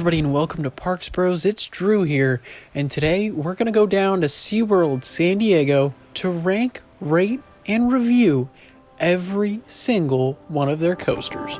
everybody and welcome to Parks Bros. It's Drew here, and today we're going to go down to SeaWorld San Diego to rank, rate, and review every single one of their coasters.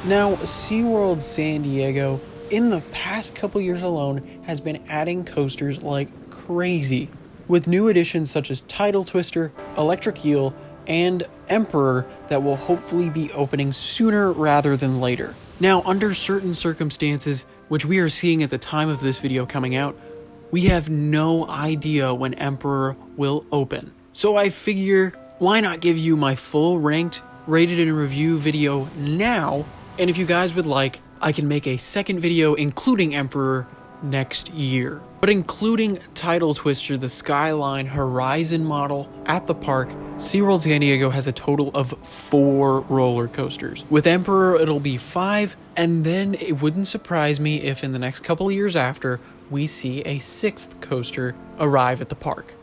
Now, SeaWorld San Diego, in the past couple years alone, has been adding coasters like crazy, with new additions such as Tidal Twister, Electric Eel, and Emperor that will hopefully be opening sooner rather than later. Now, under certain circumstances, which we are seeing at the time of this video coming out, we have no idea when Emperor will open. So I figure, why not give you my full ranked, rated, and review video now, and if you guys would like, I can make a second video including Emperor next year. But including Tidal Twister, the Skyline Horizon model at the park, SeaWorld San Diego has a total of 4 roller coasters. With Emperor, it'll be 5, and then it wouldn't surprise me if in the next couple of years after, we see a 6th coaster arrive at the park.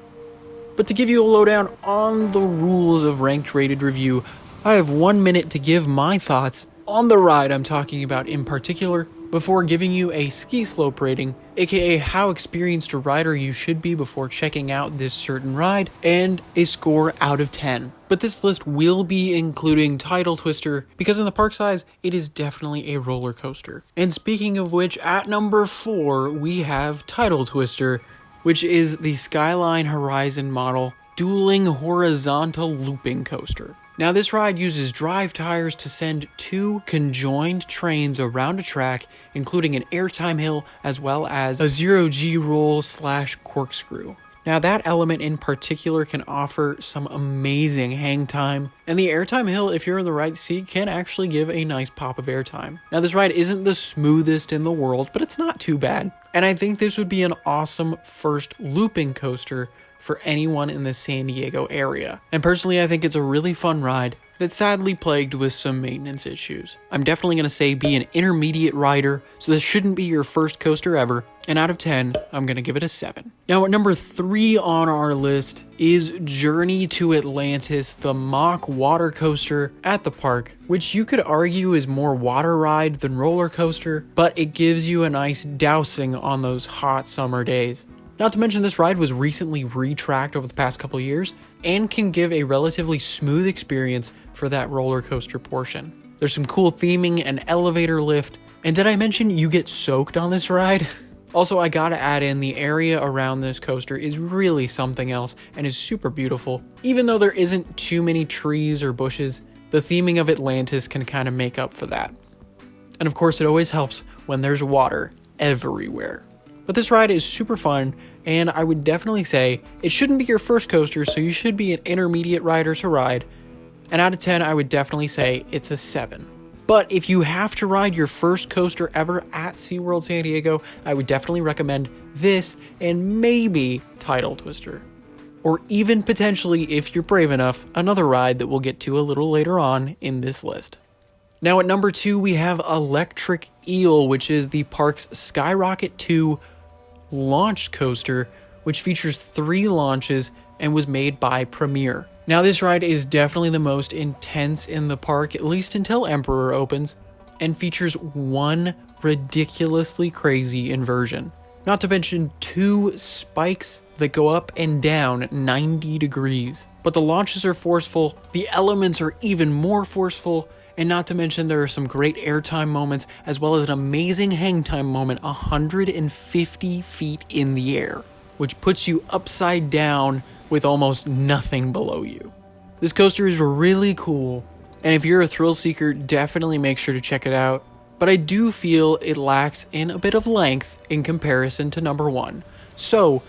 But to give you a lowdown on the rules of ranked rated review, I have 1 minute to give my thoughts on the ride I'm talking about in particular, before giving you a ski slope rating, aka how experienced a rider you should be before checking out this certain ride, and a score out of 10. But this list will be including Tidal Twister, because in the park size, it is definitely a roller coaster. And speaking of which, at number 4, we have Tidal Twister, which is the Skyline Horizon model dueling horizontal looping coaster. Now, this ride uses drive tires to send 2 conjoined trains around a track, including an airtime hill as well as a 0G roll / corkscrew. Now, that element in particular can offer some amazing hang time, and the airtime hill, if you're in the right seat, can actually give a nice pop of airtime. Now, this ride isn't the smoothest in the world, but it's not too bad, and I think this would be an awesome first looping coaster for anyone in the San Diego area. And personally, I think it's a really fun ride that's sadly plagued with some maintenance issues. I'm definitely going to say be an intermediate rider, so this shouldn't be your first coaster ever, and out of 10, I'm going to give it a 7. Now, at number 3 on our list is Journey to Atlantis, the mock water coaster at the park, which you could argue is more water ride than roller coaster, but it gives you a nice dousing on those hot summer days. Not to mention, this ride was recently retracked over the past couple years and can give a relatively smooth experience for that roller coaster portion. There's some cool theming and elevator lift, and did I mention you get soaked on this ride? Also, I gotta add in, the area around this coaster is really something else and is super beautiful. Even though there isn't too many trees or bushes, the theming of Atlantis can kind of make up for that. And of course, it always helps when there's water everywhere. But this ride is super fun, and I would definitely say it shouldn't be your first coaster, so you should be an intermediate rider to ride. And out of 10, I would definitely say it's a 7. But if you have to ride your first coaster ever at SeaWorld San Diego, I would definitely recommend this and maybe Tidal Twister. Or even potentially, if you're brave enough, another ride that we'll get to a little later on in this list. Now at number 2, we have Electric Eel, which is the park's Skyrocket 2 launch coaster, which features 3 launches and was made by Premier. Now, this ride is definitely the most intense in the park, at least until Emperor opens, and features 1 ridiculously crazy inversion. Not to mention 2 spikes that go up and down 90 degrees. But the launches are forceful, the elements are even more forceful, and not to mention there are some great airtime moments, as well as an amazing hang time moment 150 feet in the air, which puts you upside down with almost nothing below you. This coaster is really cool, and if you're a thrill seeker, definitely make sure to check it out. But I do feel it lacks in a bit of length in comparison to number 1. So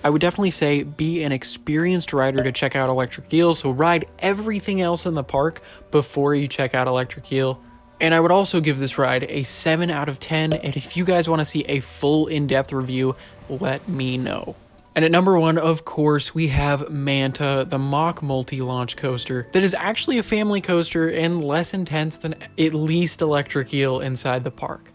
I would definitely say be an experienced rider to check out Electric Eel, so ride everything else in the park before you check out Electric Eel. And I would also give this ride a 7 out of 10, and if you guys want to see a full in-depth review, let me know. And at number 1, of course, we have Manta, the mock multi-launch coaster that is actually a family coaster and less intense than at least Electric Eel inside the park.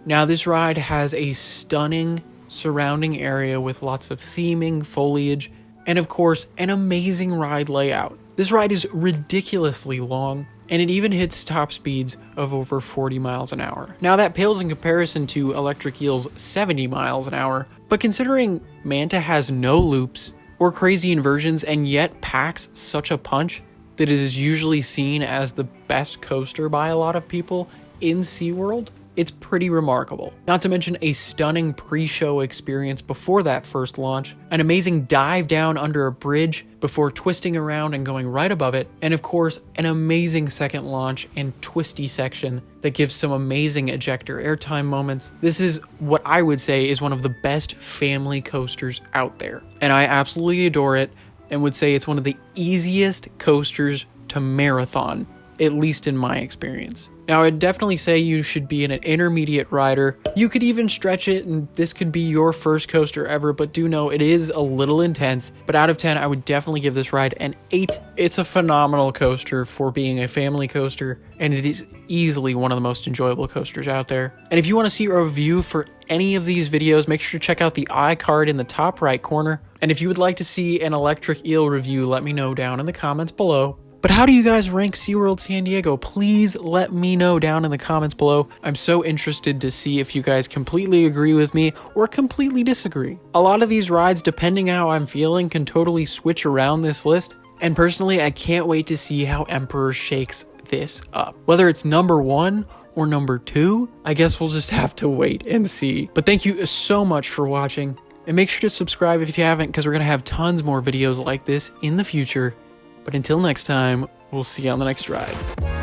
Now, this ride has a stunning surrounding area with lots of theming, foliage, and of course, an amazing ride layout. This ride is ridiculously long, and it even hits top speeds of over 40 miles an hour. Now that pales in comparison to electric eel's 70 miles an hour, but considering Manta has no loops or crazy inversions and yet packs such a punch that it is usually seen as the best coaster by a lot of people in SeaWorld, it's pretty remarkable. Not to mention a stunning pre-show experience before that first launch, an amazing dive down under a bridge before twisting around and going right above it, and of course, an amazing second launch and twisty section that gives some amazing ejector airtime moments. This is what I would say is one of the best family coasters out there, and I absolutely adore it and would say it's one of the easiest coasters to marathon, at least in my experience. Now, I'd definitely say you should be an intermediate rider. You could even stretch it and this could be your first coaster ever, but do know it is a little intense. But out of 10, I would definitely give this ride an 8. It's a phenomenal coaster for being a family coaster, and it is easily one of the most enjoyable coasters out there. And if you want to see a review for any of these videos, make sure to check out the iCard in the top right corner. And if you would like to see an electric eel review, let me know down in the comments below. But how do you guys rank SeaWorld San Diego? Please let me know down in the comments below. I'm so interested to see if you guys completely agree with me or completely disagree. A lot of these rides, depending how I'm feeling, can totally switch around this list. And personally, I can't wait to see how Emperor shakes this up. Whether it's number 1 or number 2, I guess we'll just have to wait and see. But thank you so much for watching. And make sure to subscribe if you haven't, because we're going to have tons more videos like this in the future. But until next time, we'll see you on the next ride.